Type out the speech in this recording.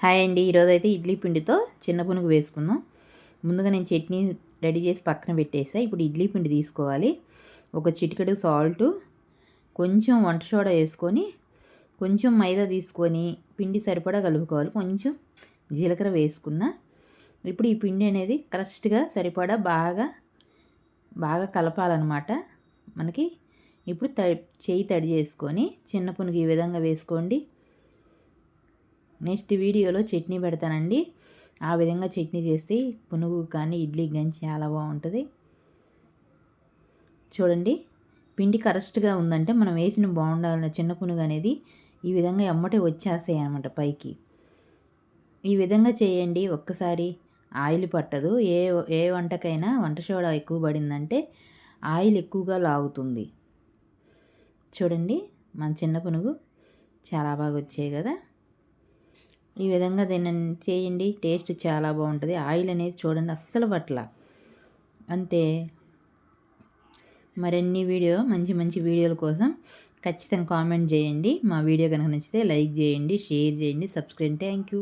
Hi అండి. ఈరోజైతే ఇడ్లీ పిండితో చిన్న పునుగు వేసుకుందాం. ముందుగా నేను చట్నీ రెడీ చేసి పక్కన పెట్టేసా. ఇప్పుడు ఇడ్లీ పిండి తీసుకోవాలి. ఒక చిటికెడు సాల్టు, కొంచెం వంట సోడా వేసుకొని, కొంచెం మైదా తీసుకొని పిండి సరిపడా కలుపుకోవాలి. కొంచెం జీలకర్ర వేసుకున్నా. ఇప్పుడు ఈ పిండి అనేది కరెక్ట్గా సరిపడా బాగా కలపాలన్నమాట. మనకి ఇప్పుడు చేయి తడి చేసుకొని చిన్న పునుగు ఈ విధంగా వేసుకోండి. నెక్స్ట్ వీడియోలో చట్నీ పెడతానండి. ఆ విధంగా చట్నీ చేస్తే పునుగు కానీ ఇడ్లీకి కానీ చాలా బాగుంటుంది. చూడండి, పిండి కరెక్ట్గా ఉందంటే మనం వేసిన బాగుండాలన్న చిన్న పునుగు అనేది ఈ విధంగా ఎమ్మటే వచ్చేస్తాయి అన్నమాట పైకి. ఈ విధంగా చేయండి. ఒక్కసారి ఆయిల్ పట్టదు. ఏ వంటకైనా వంట సోడా ఎక్కువ పడిందంటే ఆయిల్ ఎక్కువగా లాగుతుంది. చూడండి, మన చిన్న పునుగు చాలా బాగా వచ్చాయి కదా. ఈ విధంగా దీన్ని చేయండి. టేస్ట్ చాలా బాగుంటుంది. ఆయిల్ అనేది చూడండి అస్సలు పట్ల. అంతే. మరిన్ని మంచి వీడియోల కోసం ఖచ్చితంగా కామెంట్ చేయండి. మా వీడియో కనుక నచ్చితే లైక్ చేయండి, షేర్ చేయండి, సబ్స్క్రైబ్. Thank you.